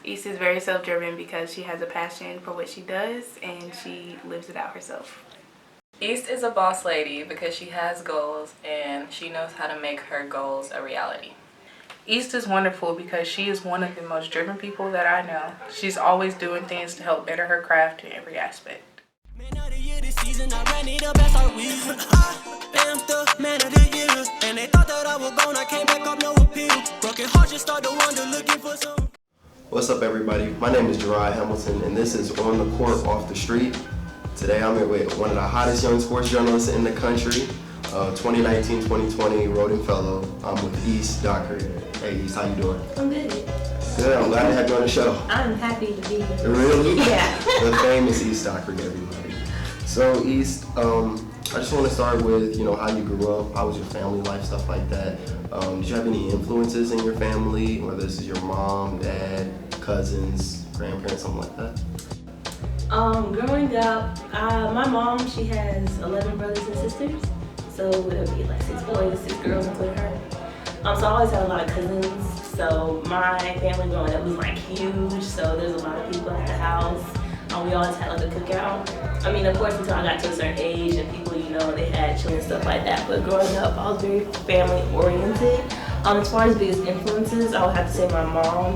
East is very self-driven because she has a passion for what she does and she lives it out herself. East is a boss lady because she has goals and she knows how to make her goals a reality. East is wonderful because she is one of the most driven people that I know. She's always doing things to help better her craft in every aspect. What's up, everybody? My name is Gerard Hamilton, and this is On the Court, Off the Street. Today I'm here with one of the hottest young sports journalists in the country, 2019-2020 Rhoden Fellow. I'm with East Dockery. Hey East, how you doing? I'm good. Good, I'm glad to have you on the show. I'm happy to be here. Really? Yeah. The famous East Dockery, everybody. So East, I just want to start with, how you grew up, how was your family life, stuff like that. Did you have any influences in your family, whether this is your mom, dad, cousins, grandparents, something like that? Growing up, my mom, she has 11 brothers and sisters. So it would be like 6 boys, 6 girls, including her. So I always had a lot of cousins. So my family growing up was like huge. So there's a lot of people at the house. We always had like a cookout. I mean, of course, until I got to a certain age and people, they had children and stuff like that. But growing up, I was very family oriented. As far as biggest influences, I would have to say my mom.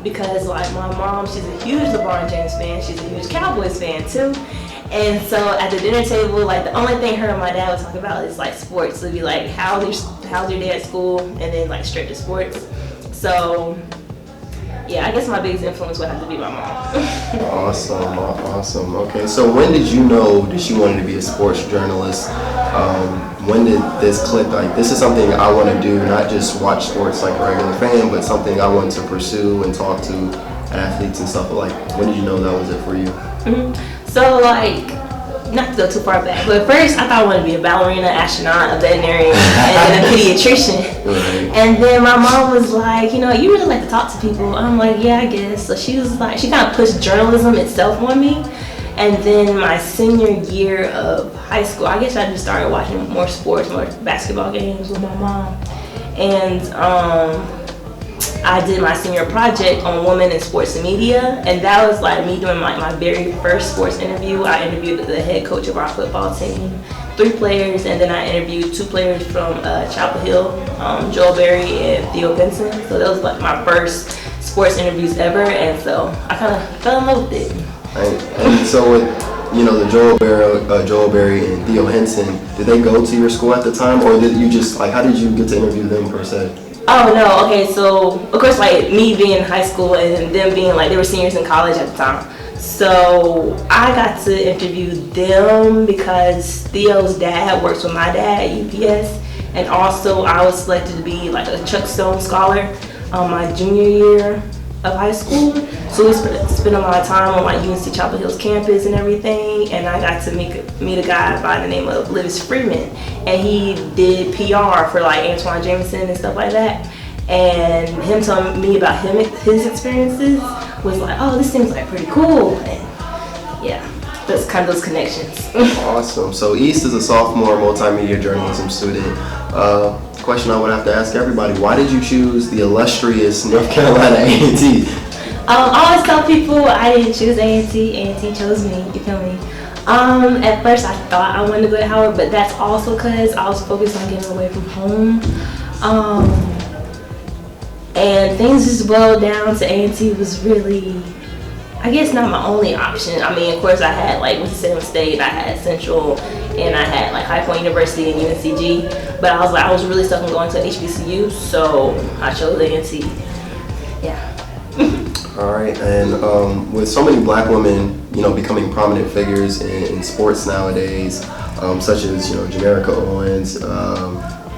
Because like my mom, she's a huge LeBron James fan. She's a huge Cowboys fan too. And so at the dinner table, like the only thing her and my dad would talk about is like sports. So it'd be like, how's your day at school? And then like straight to sports. So yeah, I guess my biggest influence would have to be my mom. Awesome. Okay, so when did you know that you wanted to be a sports journalist? When did this click? Like, this is something I want to do, not just watch sports like a regular fan, but something I want to pursue and talk to athletes and stuff. Like, when did you know that was it for you? Mm-hmm. So, like, not to go too far back, but first I thought I wanted to be a ballerina, astronaut, a veterinarian, and a pediatrician. Right. And then my mom was like, you really like to talk to people. I'm like, yeah, I guess. So she was like, she kind of pushed journalism itself on me. And then my senior year of high school, I guess I just started watching more sports, more basketball games with my mom. And I did my senior project on women in sports and media, and that was like me doing my very first sports interview. I interviewed the head coach of our football team, 3 players, and then I interviewed 2 players from Chapel Hill, Joel Berry and Theo Benson. So that was like my first sports interviews ever, and so I kind of fell in love with it. And so with the Joel Berry and Theo Henson, did they go to your school at the time, or did you just how did you get to interview them per se? Oh no, okay, so of course like me being in high school and them being they were seniors in college at the time. So I got to interview them because Theo's dad works with my dad at UPS, and also I was selected to be like a Chuck Stone scholar my junior year of high school. So we spent a lot of time on UNC Chapel Hill's campus and everything, and I got to meet a guy by the name of Livis Freeman, and he did PR for Antoine Jameson and stuff like that. And him telling me about his experiences was like, oh, this seems pretty cool. And yeah, that's kind of those connections. Awesome. So East is a sophomore multimedia journalism student. Question I would have to ask everybody: why did you choose the illustrious North Carolina A&T? I always tell people I didn't choose A&T. A&T chose me. You feel me? At first I thought I wanted to go to Howard, but that's also because I was focused on getting away from home. And things just boiled down to A&T was really, I guess, not my only option. I mean, of course, I had Winston-Salem State, I had Central, and I had High Point University and UNCG. But I was really stuck on going to HBCU, so I chose A&T. Yeah. All right, and with so many Black women, becoming prominent figures in sports nowadays, such as Janerica Owens,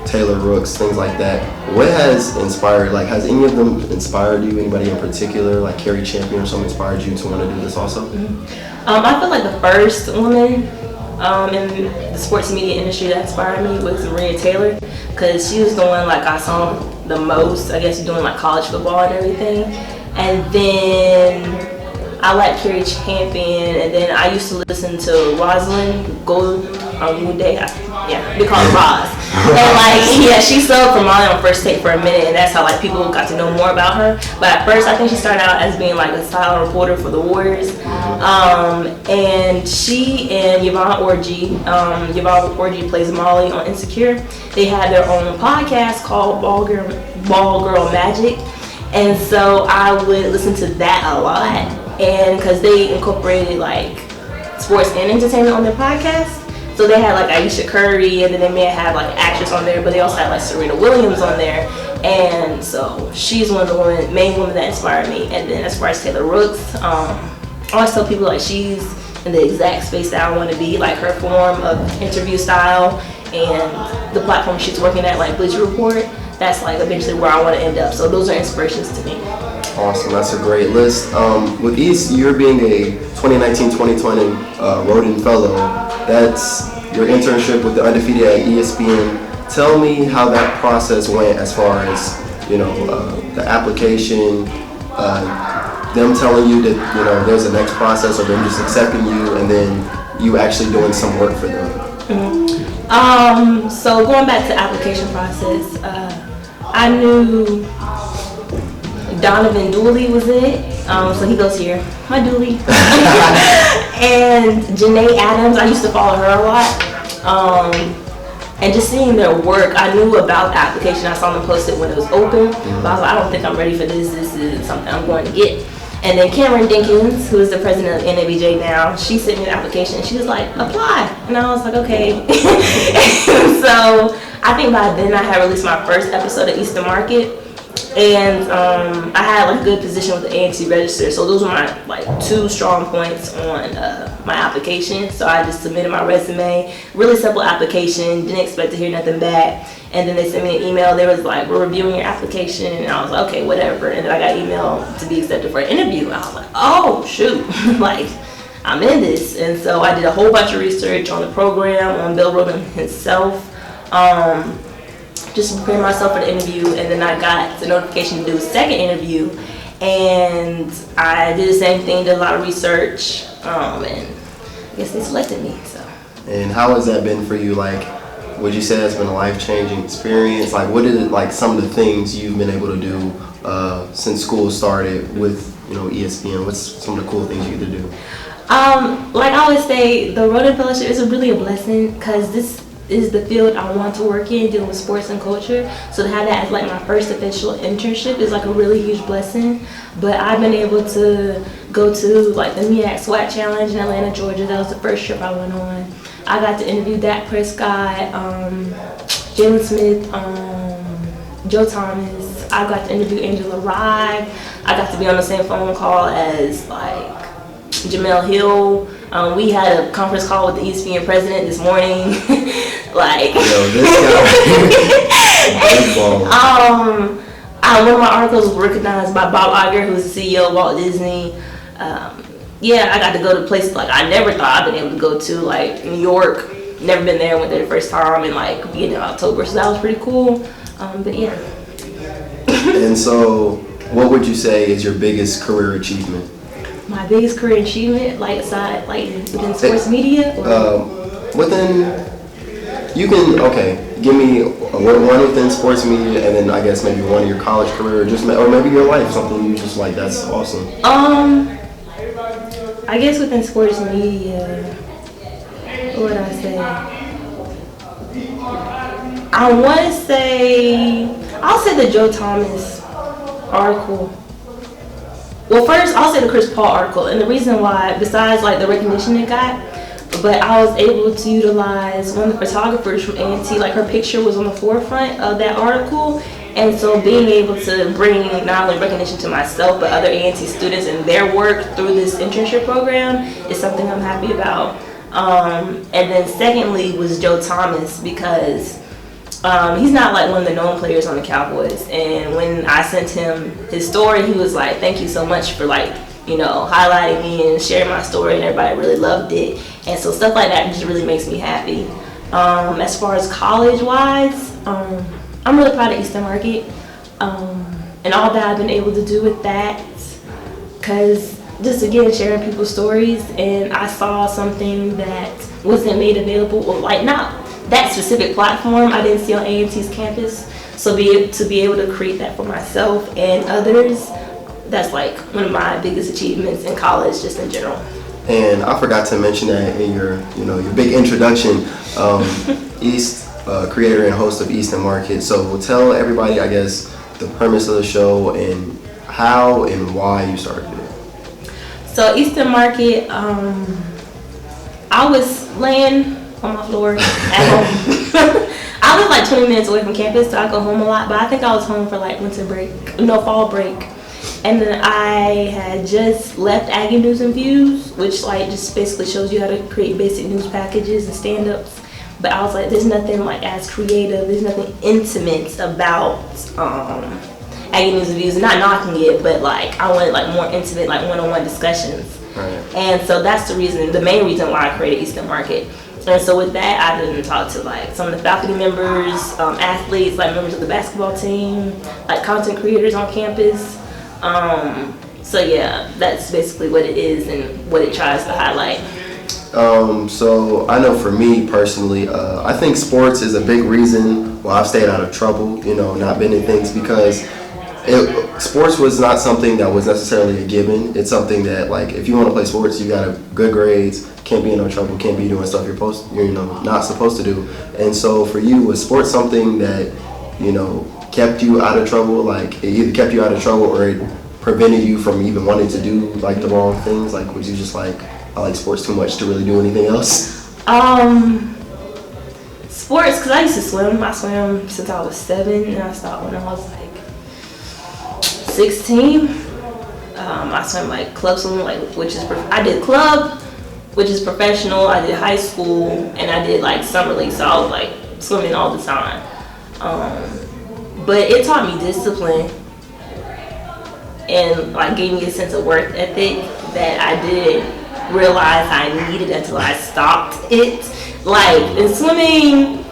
Taylor Rooks, things like that. What has inspired? Has any of them inspired you? Anybody in particular, Carrie Champion or something, inspired you to want to do this also? Mm-hmm. I feel like the first woman in the sports media industry that inspired me was Maria Taylor, because she was the one I saw the most, I guess, doing college football and everything. And then I like Carrie Champion, and then I used to listen to Rosalind Gold Day. Yeah, we call her Roz. And like, yeah, she subbed for Molly on First Take for a minute, and that's how like people got to know more about her. But at first, I think she started out as being like a style reporter for the Warriors. And she and Yvonne Orji plays Molly on Insecure. They had their own podcast called Ball Girl Magic, and so I would listen to that a lot. And because they incorporated like sports and entertainment on their podcast, so they had like Aisha Curry, and then they may have like actress on there, but they also had like Serena Williams on there. And so she's one of the main women that inspired me. And then as far as Taylor Rooks, I always tell people like she's in the exact space that I want to be, like her form of interview style and the platform she's working at, like Bleacher Report. That's like eventually where I want to end up. So those are inspirations to me. Awesome, that's a great list. With East, you're being a 2019-2020 Rodin Fellow. That's your internship with the Undefeated at ESPN. Tell me how that process went as far as, the application, them telling you that, there's a next process, or them just accepting you, and then you actually doing some work for them. Mm-hmm. So going back to the application process, I knew Donovan Dooley was in it, so he goes here. Hi, Dooley. And Janae Adams, I used to follow her a lot. And just seeing their work, I knew about the application. I saw them post it when it was open, but I was like, I don't think I'm ready for this. This is something I'm going to get. And then Cameron Dinkins, who is the president of NABJ now, she sent me an application, and she was like, apply. And I was like, okay. So I think by then I had released my first episode of East Market. And I had like a good position with the A&T Register, so those were my like 2 strong points on my application. So I just submitted my resume, really simple application, didn't expect to hear nothing back. And then they sent me an email. They was like, we're reviewing your application, and I was like, okay, whatever. And then I got emailed to be accepted for an interview. I was like, oh shoot, like I'm in this. And so I did a whole bunch of research on the program, on Bill Rhoden himself. Just preparing myself for the interview, and then I got the notification to do a second interview, and I did the same thing, did a lot of research, and I guess they selected me. So. And how has that been for you? Like, would you say that's been a life-changing experience? Like, what is it, like some of the things you've been able to do since school started with ESPN? What's some of the cool things you get to do? Like I always say, the Rodin Fellowship is really a blessing, because this is the field I want to work in, dealing with sports and culture. So to have that as like my first official internship is like a really huge blessing. But I've been able to go to like the MEAC SWAT Challenge in Atlanta, Georgia. That was the first trip I went on. I got to interview Dak Prescott, Jalen Smith, Joe Thomas. I got to interview Angela Rye. I got to be on the same phone call as like Jamel Hill. We had a conference call with the ESPN president this morning. Like, yo, this guy. One of my articles was recognized by Bob Iger, who's the CEO of Walt Disney. Yeah, I got to go to places like I never thought I'd been able to go to, like New York. Never been there. Went there the first time in like beginning of October, so that was pretty cool. But yeah. And so, what would you say is your biggest career achievement? My biggest career achievement, like aside, like within sports media, or give me one within sports media, and then I guess maybe one of your college career, or maybe your life, something you just like. That's awesome. I guess within sports media, what would I say? I'll say the Joe Thomas article. Well, first, I'll say the Chris Paul article, and the reason why, besides like the recognition it got, but I was able to utilize one of the photographers from A&T, like her picture was on the forefront of that article, and so being able to bring not only recognition to myself, but other A&T students and their work through this internship program is something I'm happy about. And then secondly was Joe Thomas, because he's not like one of the known players on the Cowboys, and when I sent him his story, he was like, thank you so much for like, highlighting me and sharing my story, and everybody really loved it. And so stuff like that just really makes me happy. As far as college wise, I'm really proud of East Market and all that I've been able to do with that, because just again sharing people's stories, and I saw something that wasn't made available, or like not that specific platform I didn't see on A&T's campus. So to be able to create that for myself and others, that's like one of my biggest achievements in college, just in general. And I forgot to mention that in your big introduction, East, creator and host of East Market. So tell everybody, I guess, the premise of the show and how and why you started it. So Eastern Market, I was laying on my floor at home. I live like 20 minutes away from campus, so I go home a lot, but I think I was home for like fall break. And then I had just left Aggie News and Views, which like just basically shows you how to create basic news packages and stand-ups. But I was like, there's nothing like as creative, there's nothing intimate about Aggie News and Views. Not knocking it, but like I wanted like more intimate, like one-on-one discussions. Right. And so that's the main reason why I created Eastern Market. And so with that, I didn't talk to like some of the faculty members, athletes, like members of the basketball team, like content creators on campus. So yeah, that's basically what it is and what it tries to highlight. So I know for me personally, I think sports is a big reason why I've stayed out of trouble, not been in things, because sports was not something that was necessarily a given. It's something that, like, if you want to play sports, you got good grades, can't be in no trouble, can't be doing stuff you're not supposed to do. And so for you, was sports something that, kept you out of trouble? Like, it either kept you out of trouble or it prevented you from even wanting to do like the wrong things? Like, was you just like, I like sports too much to really do anything else? Sports, because I used to swim. I swam since I was 7, and I stopped when I was like 16. I swam like club swimming, I did club, which is professional. I did high school, and I did like summer league, so I was like swimming all the time. But it taught me discipline and like gave me a sense of work ethic that I didn't realize I needed until I stopped it. Like in swimming,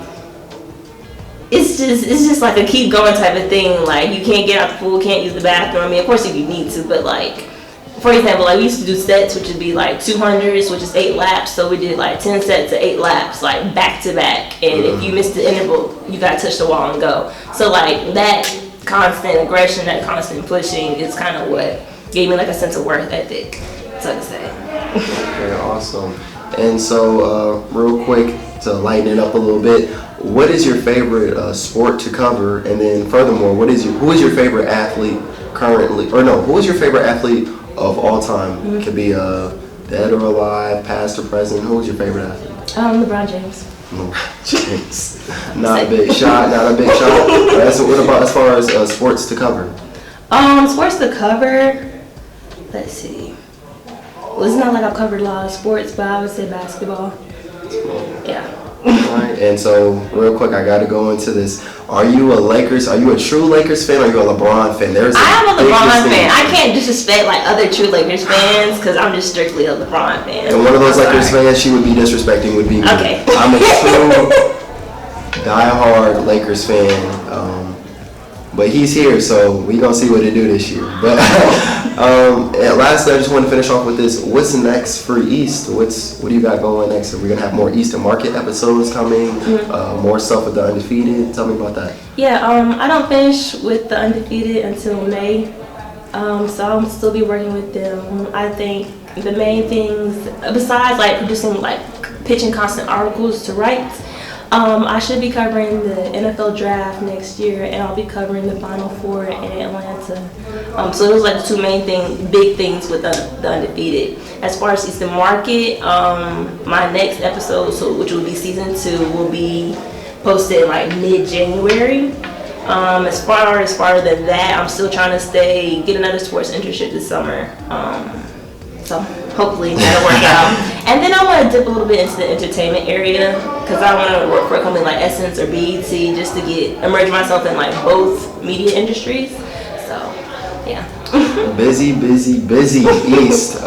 it's just like a keep going type of thing. Like you can't get out the pool, can't use the bathroom. I mean, of course if you need to, but like, for example, like we used to do sets, which would be like 200s, which is 8 laps. So we did like 10 sets of 8 laps, like back to back. And if you missed the interval, you gotta touch the wall and go. So like that constant aggression, that constant pushing is kind of what gave me like a sense of work ethic, so to say. Okay, awesome. And so, real quick, to lighten it up a little bit, what is your favorite sport to cover? And then furthermore, who is your favorite athlete currently? Or no, who is your favorite athlete of all time? Mm-hmm. It could be dead or alive, past or present. Who is your favorite athlete? LeBron James. LeBron James. Not a big shot. So what about as far as sports to cover? Sports to cover, let's see. Well, it's not like I've covered a lot of sports, but I would say basketball. Yeah. Alright, and so real quick, I gotta go into this. Are you a true Lakers fan, or are you a LeBron fan? I am a LeBron fan. I can't disrespect like other true Lakers fans because I'm just strictly a LeBron fan. And one of those Lakers fans she would be disrespecting would be me. Okay. I'm a true diehard Lakers fan. But he's here, so we gonna see what they do this year. But lastly, I just want to finish off with this. What's next for East? What do you got going next? Are we gonna have more Eastern Market episodes coming? Mm-hmm. More stuff with the Undefeated? Tell me about that. Yeah, I don't finish with the Undefeated until May, so I'll still be working with them. I think the main things, besides like producing like pitching constant articles to write, I should be covering the NFL draft next year, and I'll be covering the Final Four in Atlanta. So those are like the two main big things with the Undefeated. As far as Eastern Market, my next episode, which will be season 2, will be posted like mid-January. As far than that, I'm still trying to get another sports internship this summer. So hopefully that'll work out. And then I want to dip a little bit into the entertainment area because I want to work for a company like Essence or BET just to immerse myself in like both media industries. So, yeah. Busy East.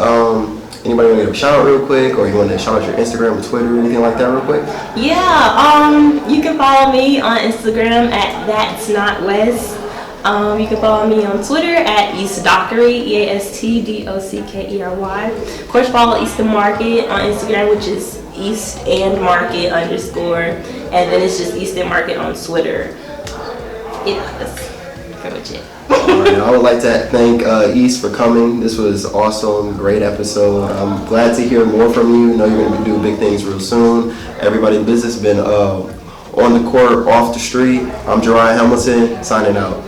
Anybody want to give a shout out real quick, or you want to shout out your Instagram or Twitter or anything like that real quick? Yeah, you can follow me on Instagram at That's Not Wes. You can follow me on Twitter at East Dockery, EASTDOCKERY. Of course, follow Easton Market on Instagram, which is East and Market _ and then it's just Easton Market on Twitter. Yeah, that's pretty much it. All right, I would like to thank East for coming. This was awesome, great episode. I'm glad to hear more from you. I know you're going to be doing big things real soon. Everybody in business has been on the court, off the street. I'm Jeriah Hamilton, signing out.